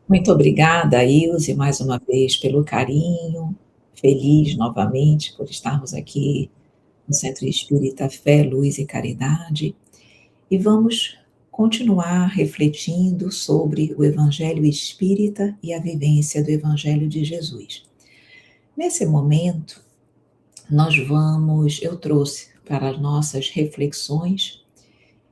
Muito obrigada, Ilze, mais uma vez pelo carinho. Feliz novamente por estarmos aqui no Centro Espírita Fé, Luz e Caridade. E vamos continuar refletindo sobre o Evangelho Espírita e a vivência do Evangelho de Jesus. Nesse momento, eu trouxe para as nossas reflexões,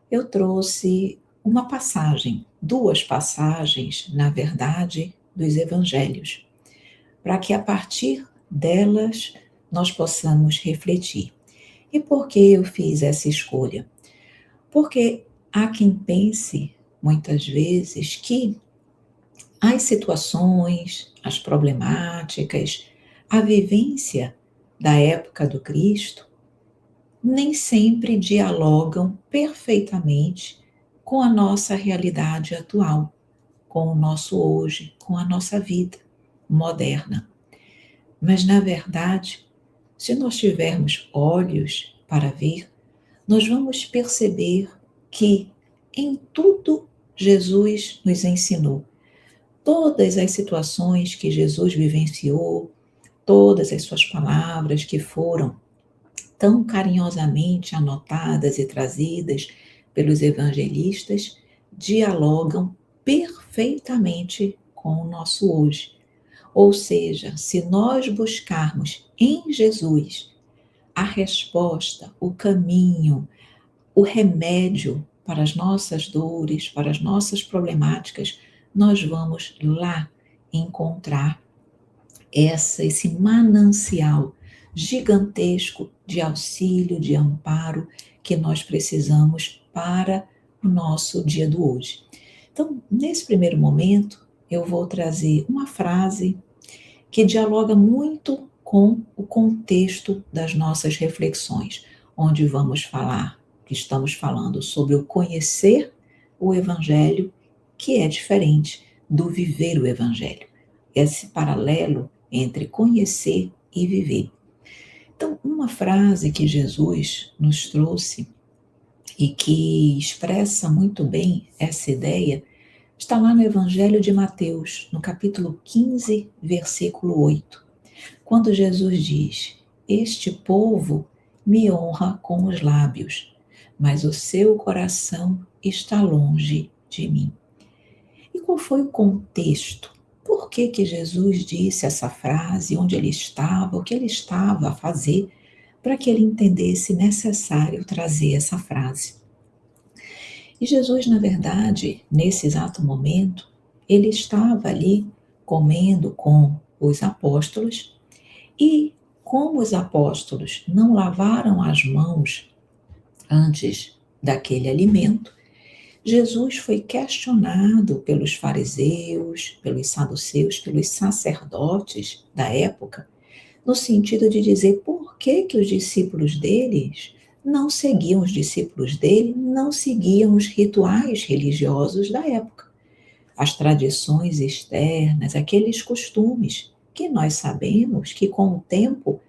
eu trouxe uma passagem, duas passagens, na verdade, dos Evangelhos, para que a partir delas nós possamos refletir. E por que eu fiz essa escolha? Porque há quem pense, muitas vezes, que as situações, as problemáticas, a vivência da época do Cristo nem sempre dialogam perfeitamente com a nossa realidade atual, com o nosso hoje, com a nossa vida moderna. Mas, na verdade, se nós tivermos olhos para ver, nós vamos perceber que em tudo Jesus nos ensinou. Todas as situações que Jesus vivenciou, todas as suas palavras que foram tão carinhosamente anotadas e trazidas pelos evangelistas, dialogam perfeitamente com o nosso hoje. Ou seja, se nós buscarmos em Jesus a resposta, o caminho, o remédio para as nossas dores, para as nossas problemáticas, nós vamos lá encontrar esse manancial gigantesco de auxílio, de amparo que nós precisamos para o nosso dia do hoje. Então, nesse primeiro momento, eu vou trazer uma frase que dialoga muito com o contexto das nossas reflexões, onde estamos falando sobre o conhecer o Evangelho, que é diferente do viver o Evangelho. Esse paralelo entre conhecer e viver. Então, uma frase que Jesus nos trouxe e que expressa muito bem essa ideia está lá no Evangelho de Mateus, no capítulo 15, versículo 8, quando Jesus diz: Este povo me honra com os lábios, mas o seu coração está longe de mim. E qual foi o contexto? Por que que Jesus disse essa frase, onde ele estava, o que ele estava a fazer, para que ele entendesse necessário trazer essa frase? E Jesus, na verdade, nesse exato momento, ele estava ali comendo com os apóstolos e, como os apóstolos não lavaram as mãos antes daquele alimento, Jesus foi questionado pelos fariseus, pelos saduceus, pelos sacerdotes da época, no sentido de dizer por que que os discípulos deles não seguiam, os discípulos dele não seguiam os rituais religiosos da época, as tradições externas, aqueles costumes que nós sabemos que com o tempo,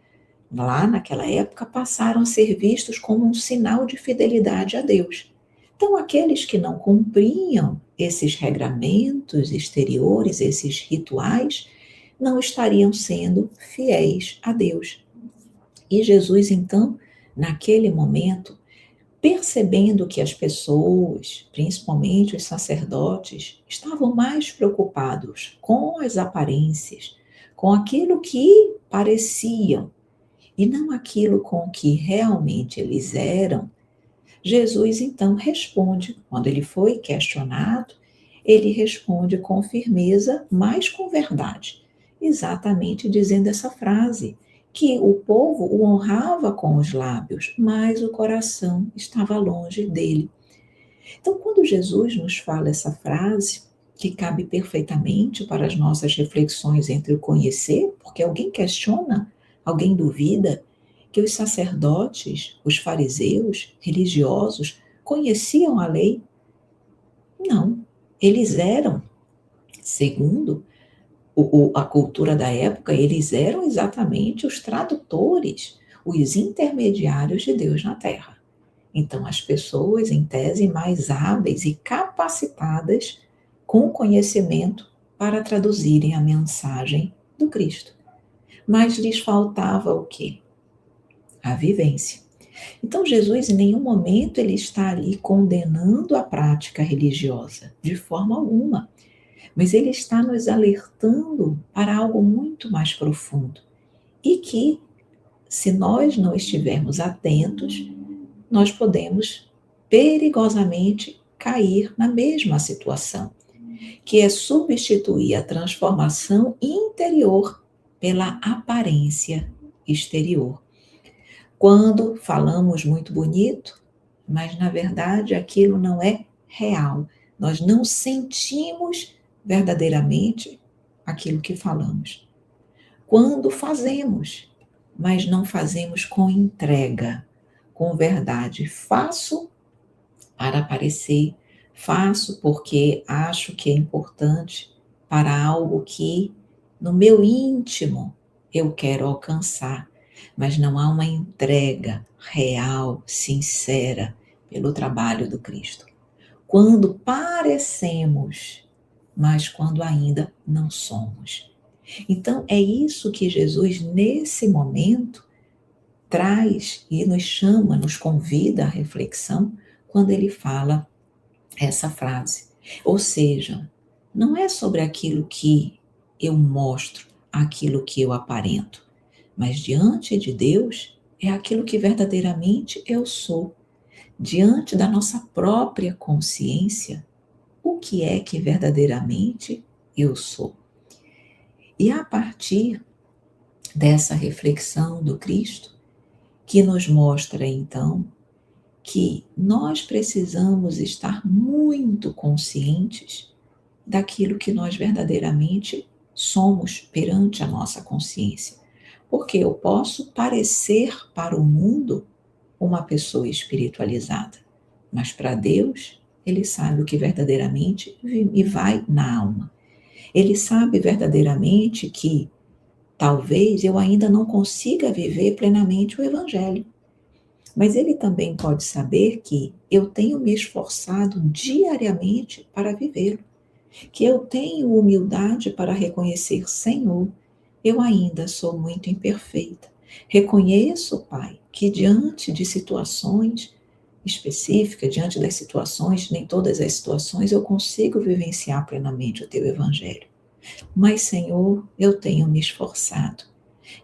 lá naquela época, passaram a ser vistos como um sinal de fidelidade a Deus. Então, aqueles que não cumpriam esses regramentos exteriores, esses rituais, não estariam sendo fiéis a Deus. E Jesus, então, naquele momento, percebendo que as pessoas, principalmente os sacerdotes, estavam mais preocupados com as aparências, com aquilo que pareciam, e não aquilo com que realmente eles eram, Jesus então responde, quando ele foi questionado, ele responde com firmeza, mas com verdade, exatamente dizendo essa frase, que o povo o honrava com os lábios, mas o coração estava longe dele. Então, quando Jesus nos fala essa frase, que cabe perfeitamente para as nossas reflexões entre o conhecer, porque alguém questiona, alguém duvida, que os sacerdotes, os fariseus, religiosos, conheciam a lei? Não. Eles eram, segundo a cultura da época, eles eram exatamente os tradutores, os intermediários de Deus na Terra. Então, as pessoas, em tese, mais hábeis e capacitadas com conhecimento para traduzirem a mensagem do Cristo. Mas lhes faltava o quê? A vivência. Então, Jesus, em nenhum momento, ele está ali condenando a prática religiosa, de forma alguma. Mas ele está nos alertando para algo muito mais profundo. E que, se nós não estivermos atentos, nós podemos perigosamente cair na mesma situação, que é substituir a transformação interior pela aparência exterior. Quando falamos muito bonito, mas na verdade aquilo não é real. Nós não sentimos verdadeiramente aquilo que falamos. Quando fazemos, mas não fazemos com entrega, com verdade. Faço para aparecer, faço porque acho que é importante para algo que no meu íntimo eu quero alcançar, mas não há uma entrega real, sincera pelo trabalho do Cristo. Quando parecemos, mas quando ainda não somos. Então é isso que Jesus nesse momento traz e nos chama, nos convida à reflexão quando ele fala essa frase. Ou seja, não é sobre aquilo que eu mostro, aquilo que eu aparento, mas diante de Deus é aquilo que verdadeiramente eu sou. Diante da nossa própria consciência, o que é que verdadeiramente eu sou? E a partir dessa reflexão do Cristo, que nos mostra então que nós precisamos estar muito conscientes daquilo que nós verdadeiramente somos perante a nossa consciência. Porque eu posso parecer para o mundo uma pessoa espiritualizada, mas para Deus, Ele sabe o que verdadeiramente me vai na alma. Ele sabe verdadeiramente que talvez eu ainda não consiga viver plenamente o Evangelho. Mas ele também pode saber que eu tenho me esforçado diariamente para vivê-lo, que eu tenho humildade para reconhecer, Senhor, eu ainda sou muito imperfeita. Reconheço, Pai, que diante de situações específicas, diante das situações, nem todas as situações eu consigo vivenciar plenamente o Teu Evangelho. Mas, Senhor, eu tenho me esforçado.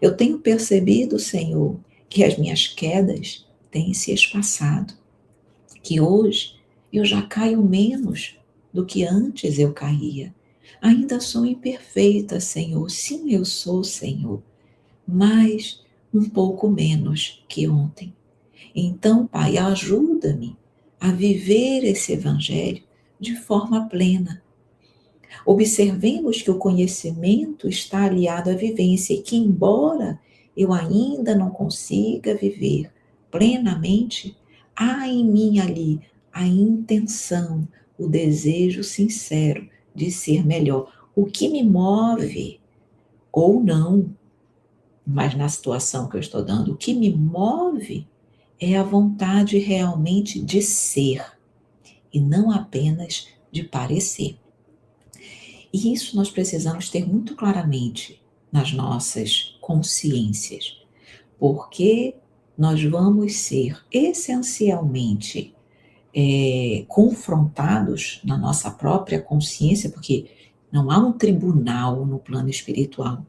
Eu tenho percebido, Senhor, que as minhas quedas têm se espaçado, que hoje eu já caio menos do que antes eu caía. Ainda sou imperfeita, Senhor. Sim, eu sou, Senhor, mas um pouco menos que ontem. Então, Pai, ajuda-me a viver esse Evangelho de forma plena. Observemos que o conhecimento está aliado à vivência e que, embora eu ainda não consiga viver plenamente, há em mim ali a intenção, o desejo sincero de ser melhor. O que me move, ou não, mas na situação que eu estou dando, o que me move é a vontade realmente de ser e não apenas de parecer. E isso nós precisamos ter muito claramente nas nossas consciências, porque nós vamos ser essencialmente confrontados na nossa própria consciência, porque não há um tribunal no plano espiritual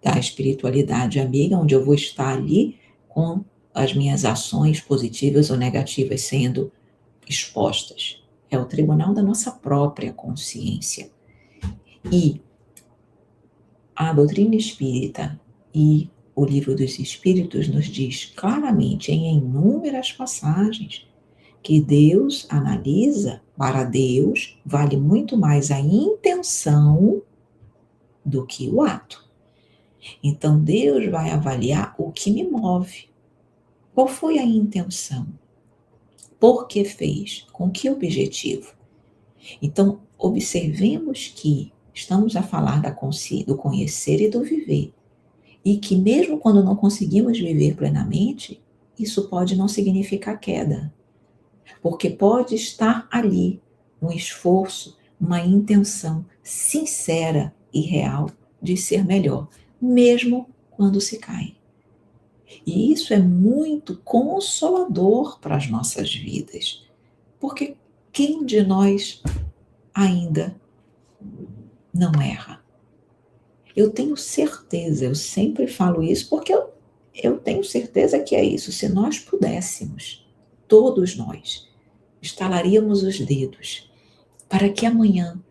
da espiritualidade amiga, onde eu vou estar ali com as minhas ações positivas ou negativas sendo expostas. É o tribunal da nossa própria consciência. E a doutrina espírita e o Livro dos Espíritos nos diz claramente, em inúmeras passagens, que Deus analisa, para Deus, vale muito mais a intenção do que o ato. Então, Deus vai avaliar o que me move. Qual foi a intenção? Por que fez? Com que objetivo? Então, observemos que estamos a falar do conhecer e do viver. E que mesmo quando não conseguimos viver plenamente, isso pode não significar queda. Porque pode estar ali um esforço, uma intenção sincera e real de ser melhor, mesmo quando se cai. E isso é muito consolador para as nossas vidas, porque quem de nós ainda não erra? Eu tenho certeza, eu sempre falo isso porque eu tenho certeza que é isso. Se nós pudéssemos, todos nós, estalaríamos os dedos para que amanhã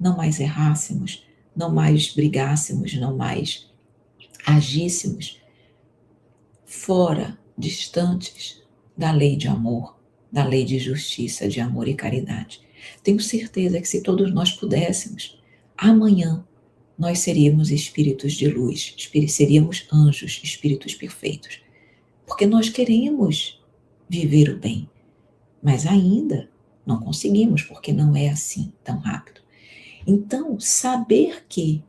não mais errássemos, não mais brigássemos, não mais agíssemos fora, distantes da lei de amor, da lei de justiça, de amor e caridade. Tenho certeza que se todos nós pudéssemos, amanhã nós seríamos espíritos de luz, seríamos anjos, espíritos perfeitos. Porque nós queremos viver o bem, mas ainda não conseguimos, porque não é assim tão rápido. Então, saber que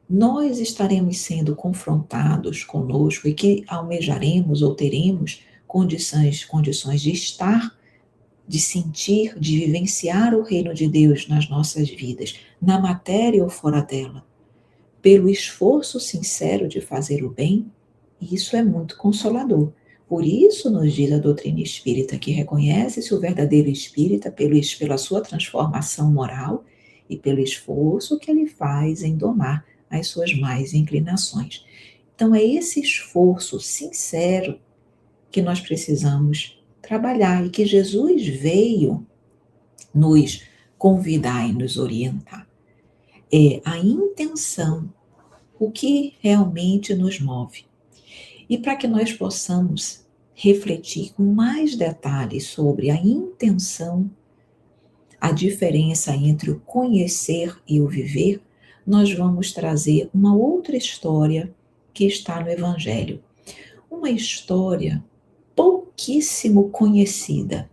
nós estaremos sendo confrontados conosco e que almejaremos ou teremos condições de estar, de sentir, de vivenciar o reino de Deus nas nossas vidas, na matéria ou fora dela, pelo esforço sincero de fazer o bem, isso é muito consolador. Por isso nos diz a doutrina espírita que reconhece-se o verdadeiro espírita pela sua transformação moral e pelo esforço que ele faz em domar as suas más inclinações. Então é esse esforço sincero que nós precisamos trabalhar e que Jesus veio nos convidar e nos orientar. É a intenção, o que realmente nos move. E para que nós possamos refletir com mais detalhes sobre a intenção, a diferença entre o conhecer e o viver, nós vamos trazer uma outra história que está no Evangelho. Uma história pouquíssimo conhecida,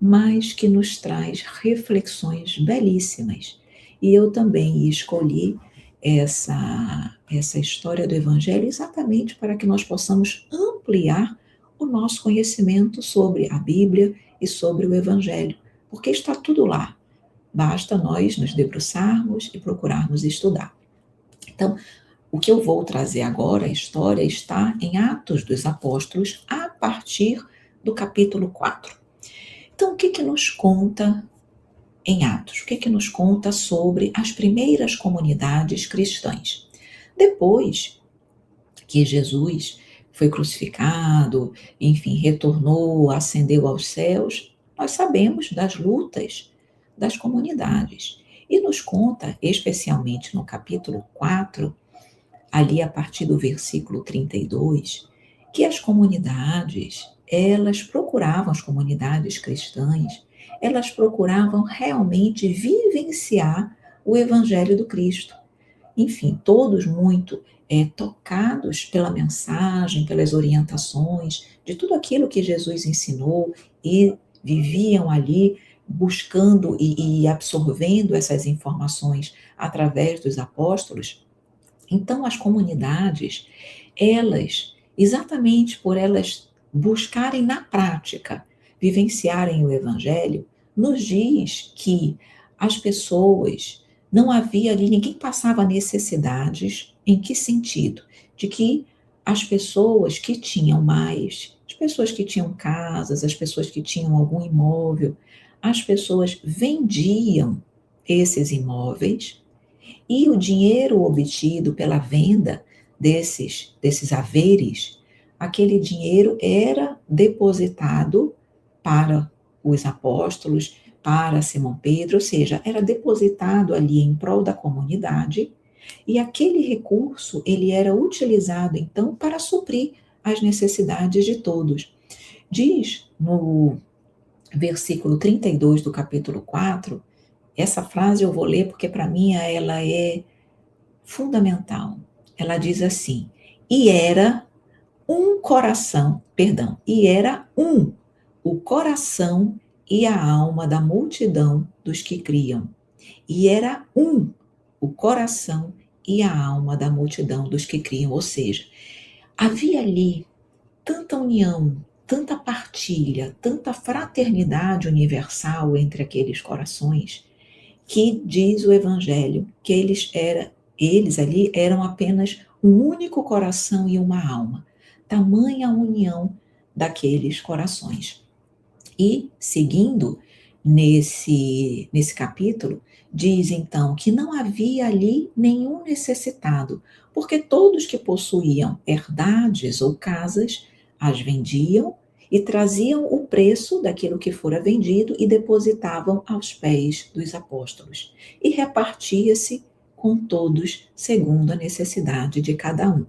mas que nos traz reflexões belíssimas. E eu também escolhi essa história do Evangelho exatamente para que nós possamos ampliar o nosso conhecimento sobre a Bíblia e sobre o Evangelho, porque está tudo lá. Basta nós nos debruçarmos e procurarmos estudar. Então, o que eu vou trazer agora, a história, está em Atos dos Apóstolos, a partir do capítulo 4. Então, o que nos conta em Atos? O que nos conta sobre as primeiras comunidades cristãs? Depois que Jesus foi crucificado, enfim, retornou, ascendeu aos céus, nós sabemos das lutas das comunidades. E nos conta, especialmente no capítulo 4, ali a partir do versículo 32, que as comunidades, as comunidades cristãs, elas procuravam realmente vivenciar o Evangelho do Cristo. Enfim, todos muito tocados pela mensagem, pelas orientações, de tudo aquilo que Jesus ensinou e viviam ali buscando e absorvendo essas informações através dos apóstolos. Então, as comunidades, exatamente por elas buscarem na prática, vivenciarem o Evangelho, nos diz que as pessoas, não havia ali, ninguém passava necessidades. Em que sentido? De que as pessoas que tinham mais, as pessoas que tinham casas, as pessoas que tinham algum imóvel, as pessoas vendiam esses imóveis e o dinheiro obtido pela venda desses haveres, aquele dinheiro era depositado para os apóstolos, para Simão Pedro, ou seja, era depositado ali em prol da comunidade, e aquele recurso, ele era utilizado, então, para suprir as necessidades de todos. Diz no versículo 32 do capítulo 4, essa frase eu vou ler porque para mim ela é fundamental. Ela diz assim: e era o coração e a alma da multidão dos que criam. E era o coração e a alma da multidão dos que criam. Ou seja, havia ali tanta união, tanta partilha, tanta fraternidade universal entre aqueles corações, que diz o Evangelho que eles ali eram apenas um único coração e uma alma. Tamanha a união daqueles corações. E, seguindo nesse capítulo, diz então que não havia ali nenhum necessitado, porque todos que possuíam herdades ou casas as vendiam e traziam o preço daquilo que fora vendido e depositavam aos pés dos apóstolos. E repartia-se com todos segundo a necessidade de cada um.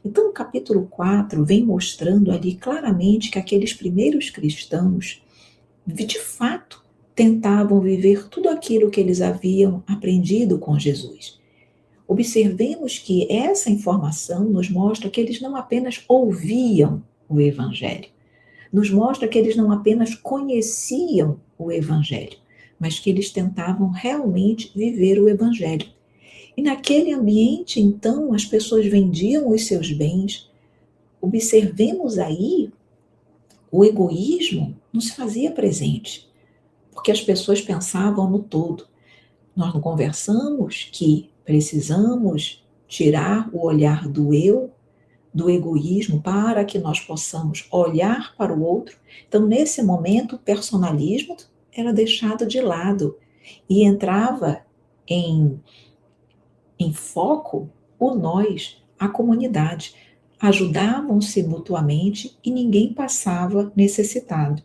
Então, o capítulo 4 vem mostrando ali claramente que aqueles primeiros cristãos, de fato, tentavam viver tudo aquilo que eles haviam aprendido com Jesus. Observemos que essa informação nos mostra que eles não apenas ouviam o Evangelho, nos mostra que eles não apenas conheciam o Evangelho, mas que eles tentavam realmente viver o Evangelho. E naquele ambiente, então, as pessoas vendiam os seus bens. Observemos aí, o egoísmo não se fazia presente, porque as pessoas pensavam no todo. Nós não conversamos que precisamos tirar o olhar do eu, do egoísmo, para que nós possamos olhar para o outro. Então, nesse momento, o personalismo era deixado de lado e entrava em foco o nós, a comunidade. Ajudavam-se mutuamente e ninguém passava necessidade.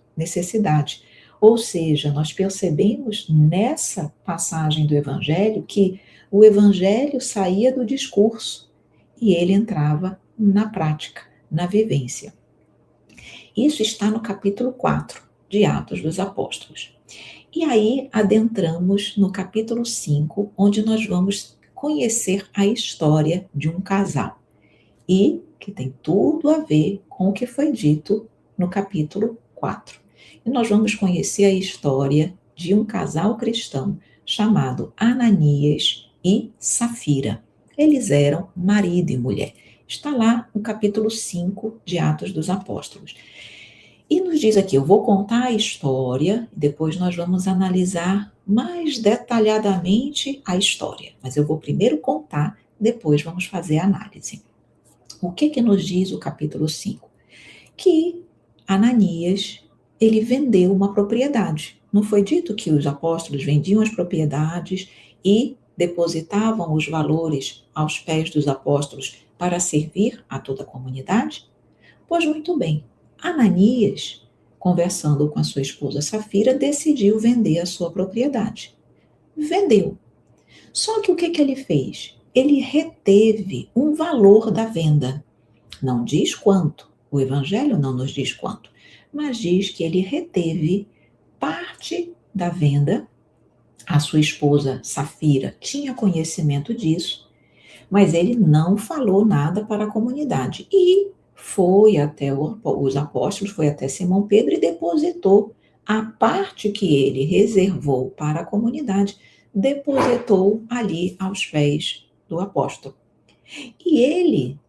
Ou seja, nós percebemos nessa passagem do Evangelho que o Evangelho saía do discurso e ele entrava na prática, na vivência. Isso está no capítulo 4 de Atos dos Apóstolos. E aí adentramos no capítulo 5, onde nós vamos conhecer a história de um casal. E que tem tudo a ver com o que foi dito no capítulo 4. E nós vamos conhecer a história de um casal cristão chamado Ananias e Safira. Eles eram marido e mulher. Está lá no capítulo 5 de Atos dos Apóstolos. E nos diz aqui, eu vou contar a história, depois nós vamos analisar mais detalhadamente a história. Mas eu vou primeiro contar, depois vamos fazer a análise. O que nos diz o capítulo 5? Que Ananias, ele vendeu uma propriedade. Não foi dito que os apóstolos vendiam as propriedades e depositavam os valores aos pés dos apóstolos para servir a toda a comunidade? Pois muito bem, Ananias, conversando com a sua esposa Safira, decidiu vender a sua propriedade. Vendeu. Só que o que ele fez? Ele reteve um valor da venda. Não diz quanto, o Evangelho não nos diz quanto, mas diz que ele reteve parte da venda. A sua esposa Safira tinha conhecimento disso, mas ele não falou nada para a comunidade. E foi até os apóstolos, foi até Simão Pedro e depositou a parte que ele reservou para a comunidade, depositou ali aos pés do apóstolo. E ele,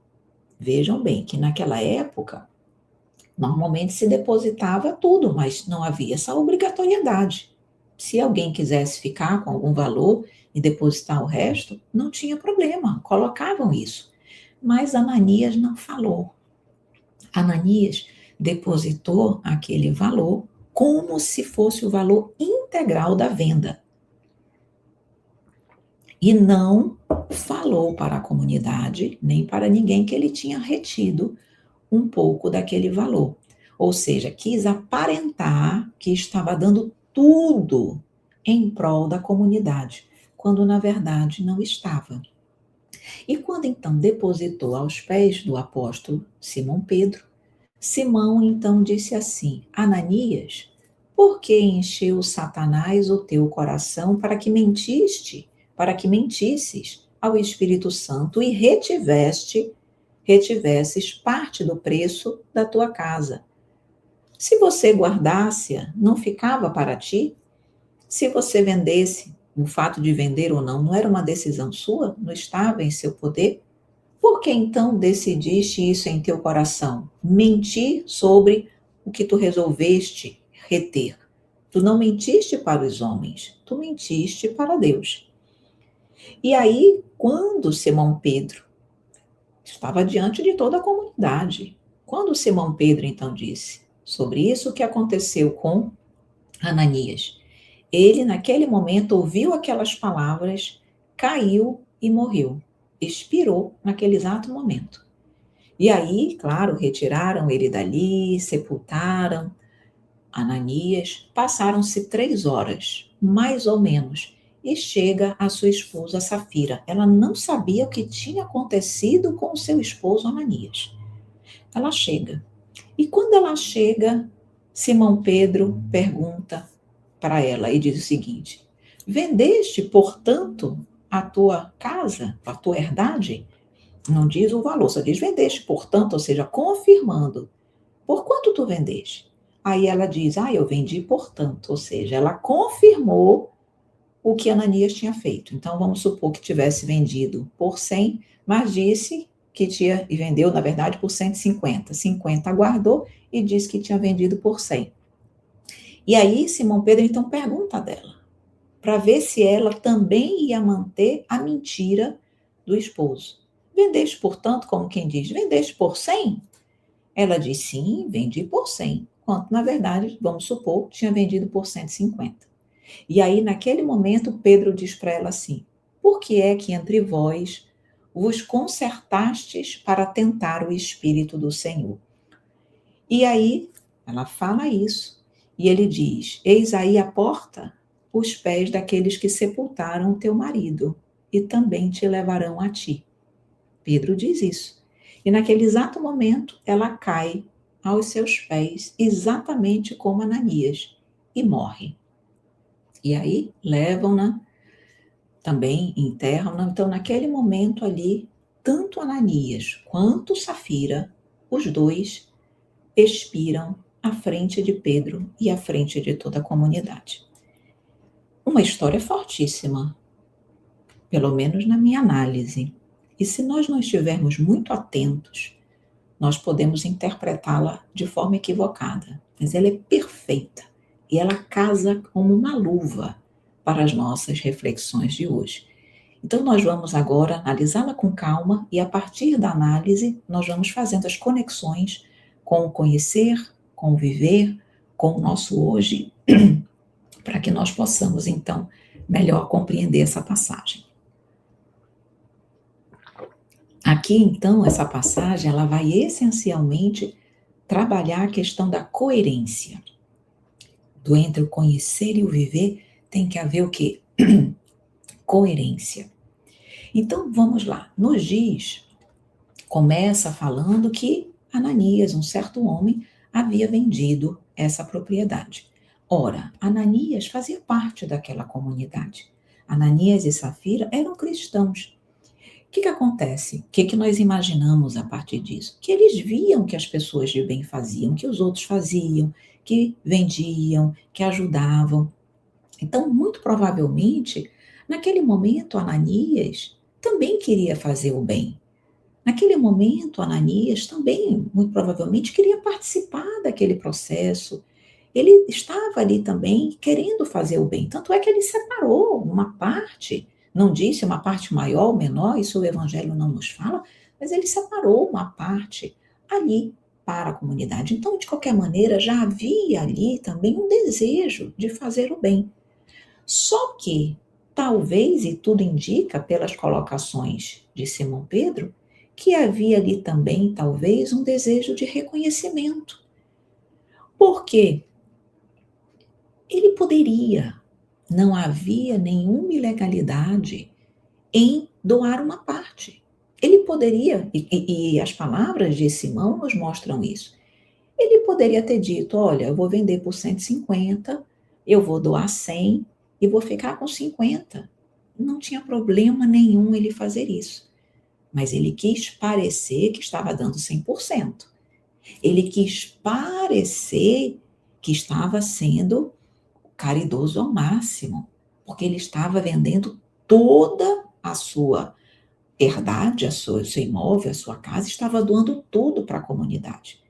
vejam bem que naquela época, normalmente se depositava tudo, mas não havia essa obrigatoriedade. Se alguém quisesse ficar com algum valor e depositar o resto, não tinha problema, colocavam isso. Mas Ananias não falou. Ananias depositou aquele valor como se fosse o valor integral da venda. E não falou para a comunidade, nem para ninguém, que ele tinha retido um pouco daquele valor. Ou seja, quis aparentar que estava dando tudo em prol da comunidade, quando na verdade não estava. E quando então depositou aos pés do apóstolo Simão Pedro, Simão então disse assim: Ananias, por que encheu Satanás o teu coração para que mentisses ao Espírito Santo e retivesses parte do preço da tua casa? Se você guardasse, não ficava para ti? Se você vendesse, o fato de vender ou não era uma decisão sua? Não estava em seu poder? Por que então decidiste isso em teu coração? Mentir sobre o que tu resolveste reter. Tu não mentiste para os homens, tu mentiste para Deus. E aí, quando Simão Pedro estava diante de toda a comunidade, quando Simão Pedro então disse sobre isso que aconteceu com Ananias, ele naquele momento ouviu aquelas palavras, caiu e morreu, expirou naquele exato momento. E aí, claro, retiraram ele dali, sepultaram Ananias, passaram-se 3 horas, mais ou menos, e chega a sua esposa Safira. Ela não sabia o que tinha acontecido com o seu esposo Ananias. Ela chega. E quando ela chega, Simão Pedro pergunta para ela e diz o seguinte: vendeste, portanto, a tua casa, a tua herdade? Não diz o valor, só diz vendeste, portanto, ou seja, confirmando. Por quanto tu vendeste? Aí ela diz, eu vendi, portanto, ou seja, ela confirmou o que Ananias tinha feito. Então, vamos supor que tivesse vendido por 100, mas disse que tinha, e vendeu, na verdade, por 150. 50 guardou e disse que tinha vendido por 100. E aí, Simão Pedro, então, pergunta dela, para ver se ela também ia manter a mentira do esposo. Vendeste, portanto, como quem diz, vendeste por 100? Ela diz, sim, vendi por 100, quanto, na verdade, vamos supor, tinha vendido por 150. E aí, naquele momento, Pedro diz para ela assim, por que é que entre vós vos concertastes para tentar o Espírito do Senhor? E aí, ela fala isso, e ele diz, eis aí a porta, os pés daqueles que sepultaram o teu marido, e também te levarão a ti. Pedro diz isso. E naquele exato momento, ela cai aos seus pés, exatamente como Ananias, e morre. E aí, levam-na, também enterram-na. Então, naquele momento ali, tanto Ananias quanto Safira, os dois expiram à frente de Pedro e à frente de toda a comunidade. Uma história fortíssima, pelo menos na minha análise. E se nós não estivermos muito atentos, nós podemos interpretá-la de forma equivocada, mas ela é perfeita e ela casa como uma luva para as nossas reflexões de hoje. Então, nós vamos agora analisá-la com calma e, a partir da análise, nós vamos fazendo as conexões com o conhecer, com o viver, com o nosso hoje, para que nós possamos, então, melhor compreender essa passagem. Aqui, então, essa passagem, ela vai essencialmente trabalhar a questão da coerência. Do entre o conhecer e o viver, tem que haver o quê? Coerência. Então, vamos lá. Nos diz, começa falando que Ananias, um certo homem, havia vendido essa propriedade. Ora, Ananias fazia parte daquela comunidade. Ananias e Safira eram cristãos. O que acontece? O que nós imaginamos a partir disso? Que eles viam que as pessoas de bem faziam, que os outros faziam, que vendiam, que ajudavam. Então, muito provavelmente, naquele momento, Ananias também queria fazer o bem. Naquele momento, Ananias também, muito provavelmente, queria participar daquele processo. Ele estava ali também querendo fazer o bem. Tanto é que ele separou uma parte, não disse uma parte maior ou menor, isso o Evangelho não nos fala, mas ele separou uma parte ali para a comunidade. Então, de qualquer maneira, já havia ali também um desejo de fazer o bem. Só que, talvez, e tudo indica pelas colocações de Simão Pedro, que havia ali também, talvez, um desejo de reconhecimento. Por quê? Ele poderia, não havia nenhuma ilegalidade em doar uma parte. Ele poderia, e as palavras de Simão nos mostram isso, ele poderia ter dito, olha, eu vou vender por 150, eu vou doar 100 e vou ficar com 50. Não tinha problema nenhum ele fazer isso. Mas ele quis parecer que estava dando 100%. Ele quis parecer que estava sendo caridoso ao máximo, porque ele estava vendendo toda a sua herdade, seu imóvel, a sua casa, estava doando tudo para a comunidade.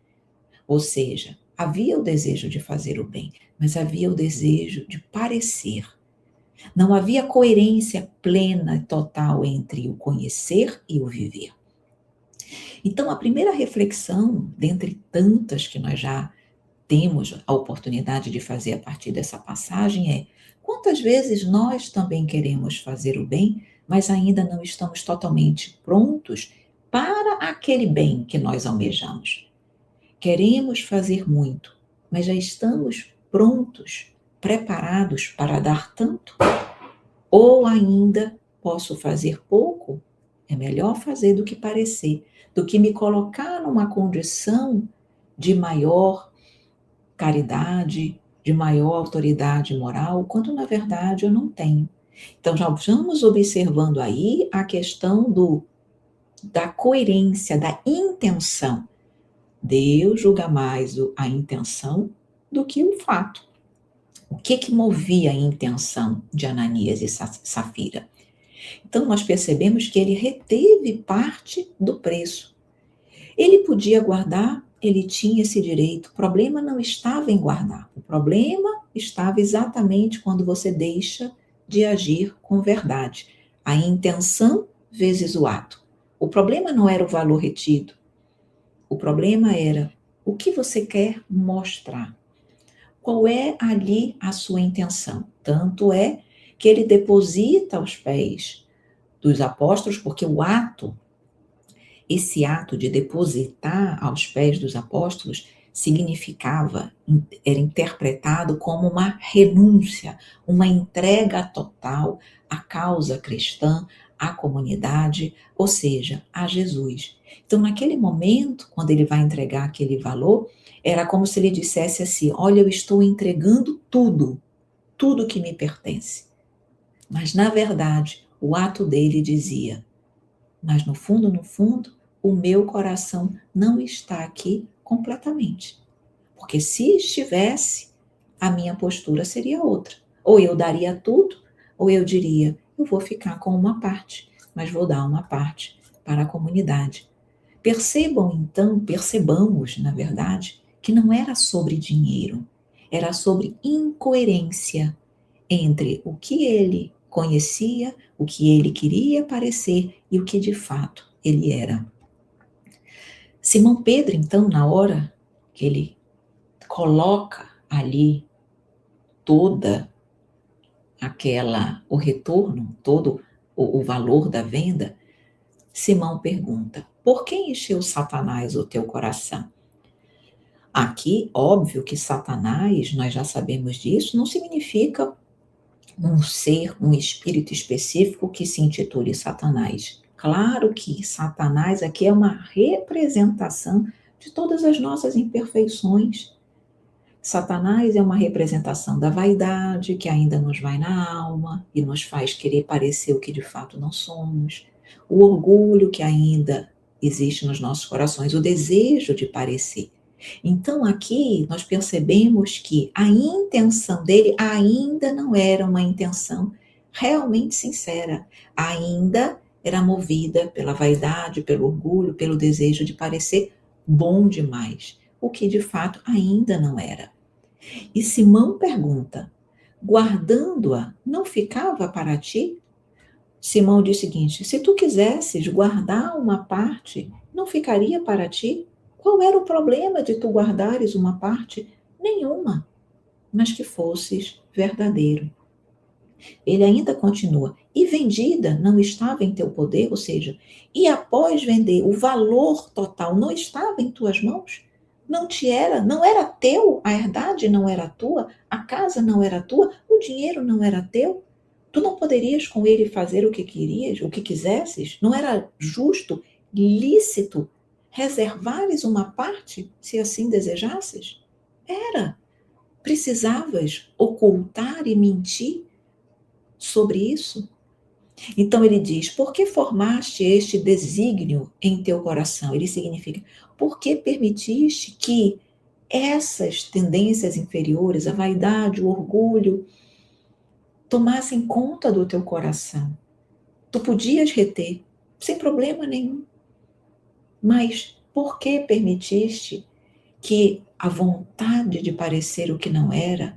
Ou seja, Havia o desejo de fazer o bem, mas havia o desejo de parecer. Não havia coerência plena e total entre o conhecer e o viver. Então, a primeira reflexão, dentre tantas que nós já temos a oportunidade de fazer a partir dessa passagem é: quantas vezes nós também queremos fazer o bem, mas ainda não estamos totalmente prontos para aquele bem que nós almejamos? Queremos fazer muito, mas já estamos prontos, preparados para dar tanto? Ou ainda posso fazer pouco? É melhor fazer do que parecer, do que me colocar numa condição de maior caridade, de maior autoridade moral, quando na verdade eu não tenho. Então já vamos observando aí a questão da coerência, da intenção. Deus julga mais a intenção do que o fato. O que movia a intenção de Ananias e Safira? Então nós percebemos que ele reteve parte do preço. Ele podia guardar, ele tinha esse direito. O problema não estava em guardar. O problema estava exatamente quando você deixa de agir com verdade. A intenção vezes o ato. O problema não era o valor retido. O problema era o que você quer mostrar. Qual é ali a sua intenção? Tanto é que ele deposita aos pés dos apóstolos, porque esse ato de depositar aos pés dos apóstolos significava, era interpretado como uma renúncia, uma entrega total à causa cristã, à comunidade, ou seja, a Jesus. Então, naquele momento, quando ele vai entregar aquele valor, era como se ele dissesse assim: olha, eu estou entregando tudo, tudo que me pertence. Mas, na verdade, o ato dele dizia: mas no fundo, o meu coração não está aqui completamente. Porque se estivesse, a minha postura seria outra. Ou eu daria tudo, ou eu diria: eu vou ficar com uma parte, mas vou dar uma parte para a comunidade. Percebamos, na verdade, que não era sobre dinheiro, era sobre incoerência entre o que ele conhecia, o que ele queria parecer e o que de fato ele era. Simão Pedro, então, na hora que ele coloca ali toda o retorno, todo o valor da venda, Simão pergunta: por que encheu Satanás o teu coração? Aqui, óbvio que Satanás, nós já sabemos disso, não significa um ser, um espírito específico que se intitule Satanás. Claro que Satanás aqui é uma representação de todas as nossas imperfeições. Satanás é uma representação da vaidade que ainda nos vai na alma e nos faz querer parecer o que de fato não somos. O orgulho que ainda existe nos nossos corações, o desejo de parecer. Então aqui nós percebemos que a intenção dele ainda não era uma intenção realmente sincera, ainda era movida pela vaidade, pelo orgulho, pelo desejo de parecer bom demais, o que de fato ainda não era. E Simão pergunta: guardando-a, não ficava para ti? Simão diz o seguinte: se tu quisesses guardar uma parte, não ficaria para ti? Qual era o problema de tu guardares uma parte? Nenhuma, mas que fosses verdadeiro. Ele ainda continua: e vendida não estava em teu poder, ou seja, e após vender, o valor total não estava em tuas mãos? Não era teu, a herdade não era tua, a casa não era tua, o dinheiro não era teu? Tu não poderias com ele fazer o que querias, o que quisesses? Não era justo, lícito, reservares uma parte, se assim desejasses? Era. Precisavas ocultar e mentir sobre isso? Então ele diz: por que formaste este desígnio em teu coração? Ele significa: por que permitiste que essas tendências inferiores, a vaidade, o orgulho, tomassem conta do teu coração? Tu podias reter, sem problema nenhum. Mas por que permitiste que a vontade de parecer o que não era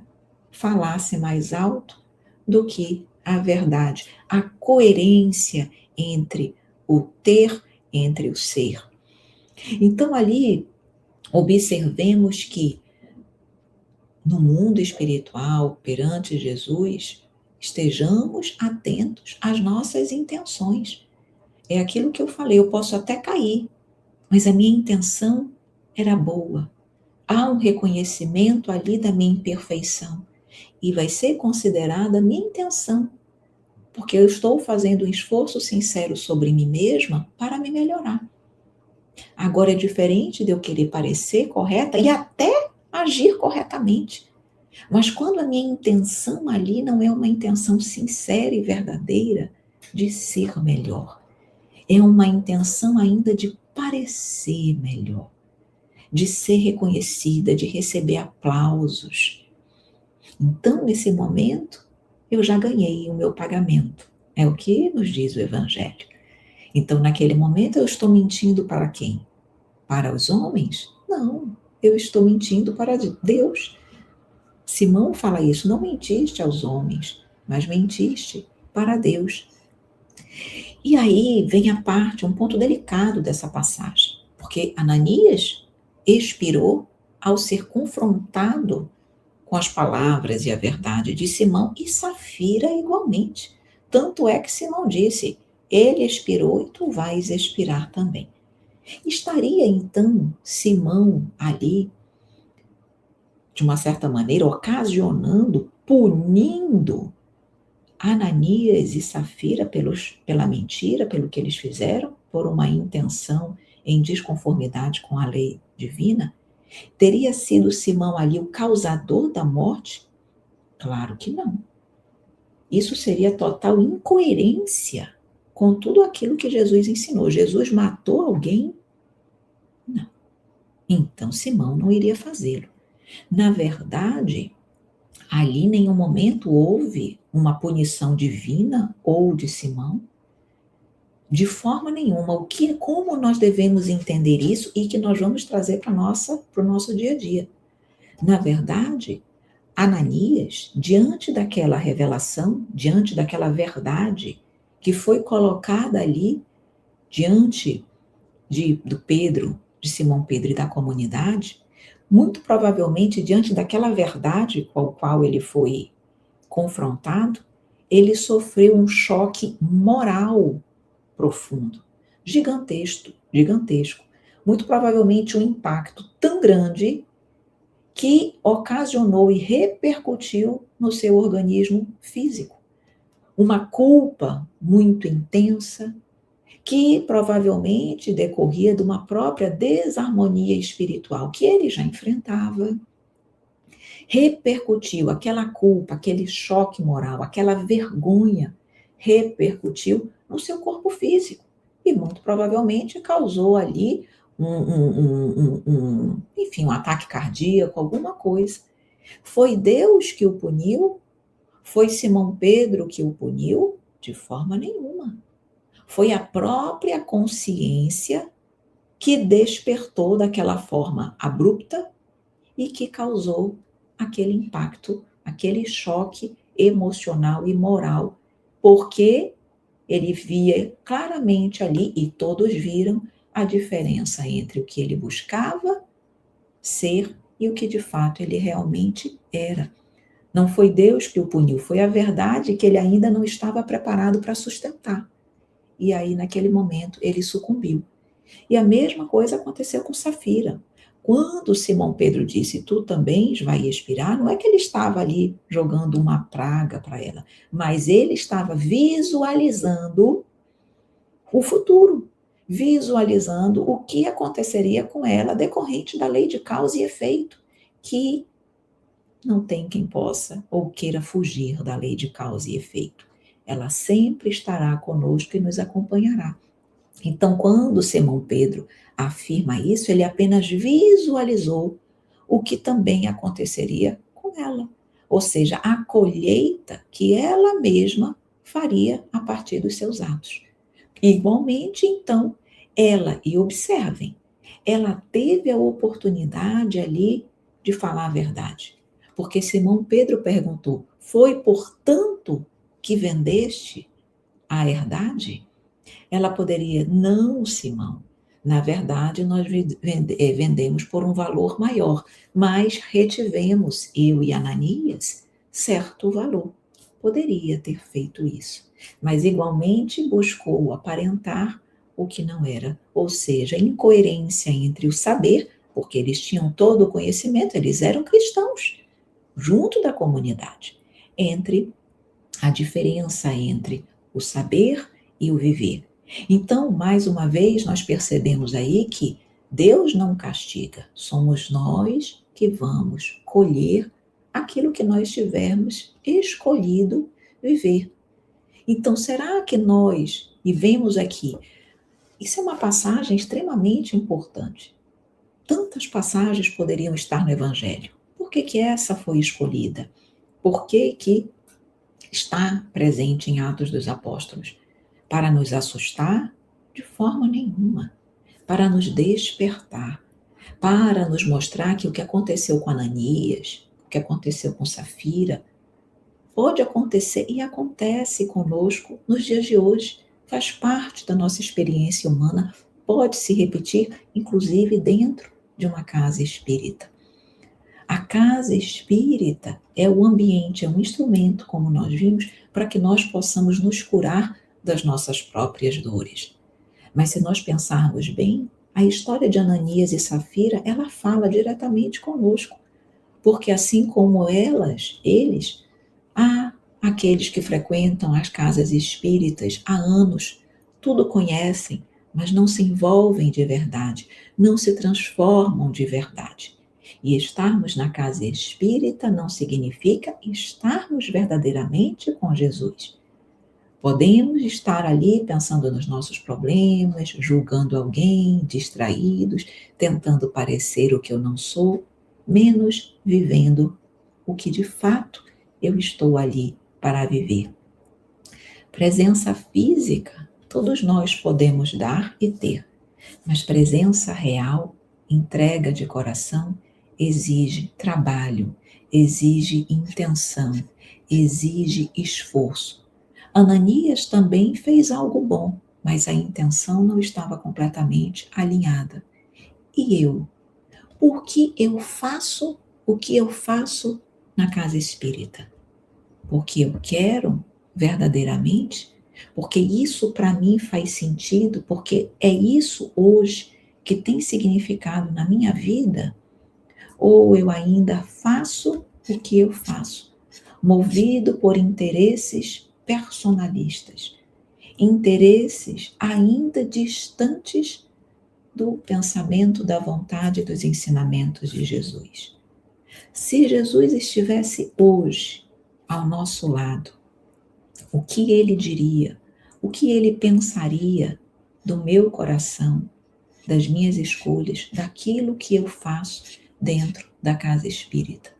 falasse mais alto do que a verdade, a coerência entre o ter, entre o ser. Então ali observemos que no mundo espiritual, perante Jesus, estejamos atentos às nossas intenções. É aquilo que eu falei, eu posso até cair, mas a minha intenção era boa. Há um reconhecimento ali da minha imperfeição e vai ser considerada a minha intenção, porque eu estou fazendo um esforço sincero sobre mim mesma para me melhorar. Agora é diferente de eu querer parecer correta e até agir corretamente. Mas quando a minha intenção ali não é uma intenção sincera e verdadeira de ser melhor, é uma intenção ainda de parecer melhor, de ser reconhecida, de receber aplausos. Então, nesse momento, eu já ganhei o meu pagamento. É o que nos diz o Evangelho. Então, naquele momento, eu estou mentindo para quem? Para os homens? Não, eu estou mentindo para Deus. Simão fala isso, não mentiste aos homens, mas mentiste para Deus. E aí vem a parte, um ponto delicado dessa passagem, porque Ananias expirou ao ser confrontado com as palavras e a verdade de Simão, e Safira igualmente. Tanto é que Simão disse, ele expirou e tu vais expirar também. Estaria então Simão ali, de uma certa maneira, ocasionando, punindo Ananias e Safira pela mentira, pelo que eles fizeram, por uma intenção em desconformidade com a lei divina? Teria sido Simão ali o causador da morte? Claro que não. Isso seria total incoerência com tudo aquilo que Jesus ensinou. Jesus matou alguém? Não. Então Simão não iria fazê-lo. Na verdade, ali em nenhum momento houve uma punição divina ou de Simão. De forma nenhuma. Como nós devemos entender isso e que nós vamos trazer para o nosso dia a dia? Na verdade, Ananias, diante daquela revelação, diante daquela verdade que foi colocada ali diante do Pedro, de Simão Pedro e da comunidade, muito provavelmente diante daquela verdade com a qual ele foi confrontado, ele sofreu um choque moral profundo, gigantesco, gigantesco. Muito provavelmente um impacto tão grande que ocasionou e repercutiu no seu organismo físico. Uma culpa muito intensa, que provavelmente decorria de uma própria desarmonia espiritual que ele já enfrentava. Repercutiu aquela culpa, aquele choque moral, aquela vergonha, repercutiu no seu corpo físico e muito provavelmente causou ali enfim, um ataque cardíaco, alguma coisa. Foi Deus que o puniu? Foi Simão Pedro que o puniu? De forma nenhuma. Foi a própria consciência que despertou daquela forma abrupta e que causou aquele impacto, aquele choque emocional e moral, porque ele via claramente ali, e todos viram, a diferença entre o que ele buscava ser e o que de fato ele realmente era. Não foi Deus que o puniu, foi a verdade que ele ainda não estava preparado para sustentar. E aí, naquele momento, ele sucumbiu. E a mesma coisa aconteceu com Safira. Quando Simão Pedro disse, tu também vai expirar, não é que ele estava ali jogando uma praga para ela, mas ele estava visualizando o futuro, visualizando o que aconteceria com ela decorrente da lei de causa e efeito, que não tem quem possa ou queira fugir da lei de causa e efeito. Ela sempre estará conosco e nos acompanhará. Então, quando Simão Pedro afirma isso, ele apenas visualizou o que também aconteceria com ela. Ou seja, a colheita que ela mesma faria a partir dos seus atos. Igualmente, então, e observem, ela teve a oportunidade ali de falar a verdade. Porque Simão Pedro perguntou: foi portanto que vendeste a herdade? Ela poderia: não, Simão. Na verdade, nós vendemos por um valor maior, mas retivemos, eu e Ananias, certo valor. Poderia ter feito isso, mas igualmente buscou aparentar o que não era, ou seja, incoerência entre o saber, porque eles tinham todo o conhecimento, eles eram cristãos, junto da comunidade, entre a diferença entre o saber e o viver. Então, mais uma vez, nós percebemos aí que Deus não castiga, somos nós que vamos colher aquilo que nós tivermos escolhido viver. Então, será que nós vivemos aqui? Isso é uma passagem extremamente importante. Tantas passagens poderiam estar no Evangelho. Por que que essa foi escolhida? Por que que está presente em Atos dos Apóstolos? Para nos assustar? De forma nenhuma. Para nos despertar. Para nos mostrar que o que aconteceu com Ananias, o que aconteceu com Safira, pode acontecer e acontece conosco nos dias de hoje. Faz parte da nossa experiência humana, pode se repetir, inclusive dentro de uma casa espírita. A casa espírita é o ambiente, é um instrumento, como nós vimos, para que nós possamos nos curar das nossas próprias dores. Mas se nós pensarmos bem, a história de Ananias e Safira, ela fala diretamente conosco, porque assim como eles, há aqueles que frequentam as casas espíritas há anos, tudo conhecem, mas não se envolvem de verdade, não se transformam de verdade. E estarmos na casa espírita não significa estarmos verdadeiramente com Jesus. Podemos estar ali pensando nos nossos problemas, julgando alguém, distraídos, tentando parecer o que eu não sou, menos vivendo o que de fato eu estou ali para viver. Presença física, todos nós podemos dar e ter, mas presença real, entrega de coração, exige trabalho, exige intenção, exige esforço. Ananias também fez algo bom, mas a intenção não estava completamente alinhada. E eu? Por que eu faço o que eu faço na casa espírita? Porque eu quero verdadeiramente? Porque isso para mim faz sentido? Porque é isso hoje que tem significado na minha vida? Ou eu ainda faço o que eu faço, movido por interesses personalistas, interesses ainda distantes do pensamento, da vontade e dos ensinamentos de Jesus? Se Jesus estivesse hoje ao nosso lado, o que ele diria? O que ele pensaria do meu coração, das minhas escolhas, daquilo que eu faço dentro da casa espírita?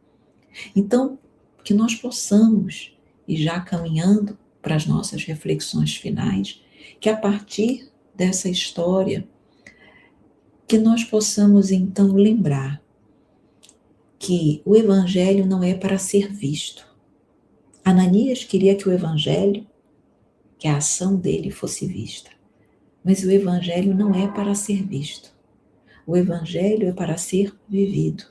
Então, que nós possamos, e já caminhando para as nossas reflexões finais, que a partir dessa história, que nós possamos então lembrar que o Evangelho não é para ser visto. Ananias queria que o Evangelho, que a ação dele fosse vista. Mas o Evangelho não é para ser visto. O Evangelho é para ser vivido.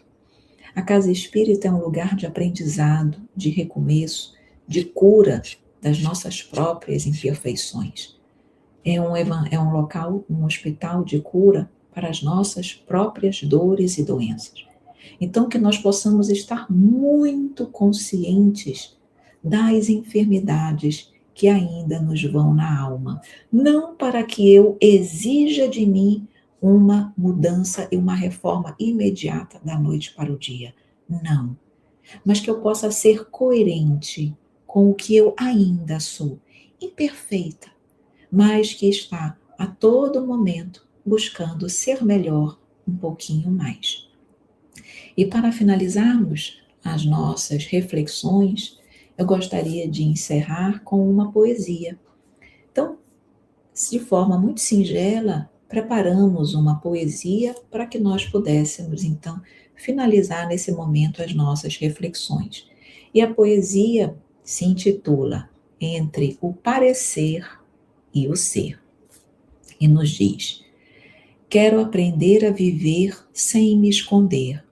A casa espírita é um lugar de aprendizado, de recomeço, de cura das nossas próprias imperfeições. É um local, um hospital de cura para as nossas próprias dores e doenças. Então, que nós possamos estar muito conscientes das enfermidades que ainda nos vão na alma. Não para que eu exija de mim uma mudança e uma reforma imediata da noite para o dia. Não. Mas que eu possa ser coerente com o que eu ainda sou. Imperfeita, mas que está a todo momento buscando ser melhor um pouquinho mais. E para finalizarmos as nossas reflexões, eu gostaria de encerrar com uma poesia. Então, de forma muito singela, preparamos uma poesia para que nós pudéssemos, então, finalizar nesse momento as nossas reflexões. E a poesia se intitula Entre o Parecer e o Ser. E nos diz: quero aprender a viver sem me esconder,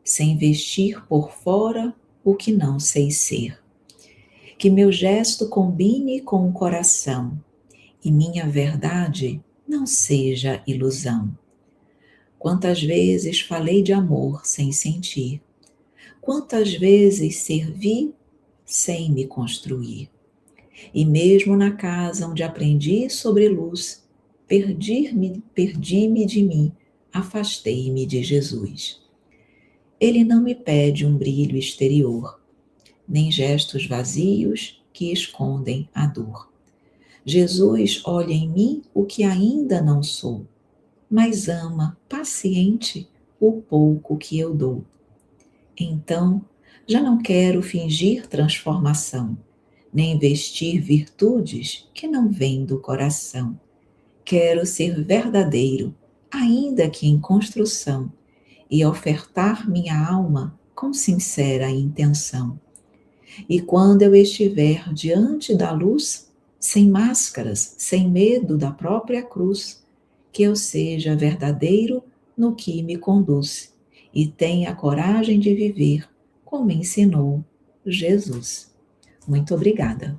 sem vestir por fora o que não sei ser. Que meu gesto combine com o coração e minha verdade não seja ilusão. Quantas vezes falei de amor sem sentir, quantas vezes servi sem me construir. E mesmo na casa onde aprendi sobre luz, perdi-me de mim, afastei-me de Jesus. Ele não me pede um brilho exterior, nem gestos vazios que escondem a dor. Jesus olha em mim o que ainda não sou, mas ama, paciente, o pouco que eu dou. Então, já não quero fingir transformação, nem vestir virtudes que não vêm do coração. Quero ser verdadeiro, ainda que em construção, e ofertar minha alma com sincera intenção. E quando eu estiver diante da luz, sem máscaras, sem medo da própria cruz, que eu seja verdadeiro no que me conduz e tenha a coragem de viver como ensinou Jesus. Muito obrigada.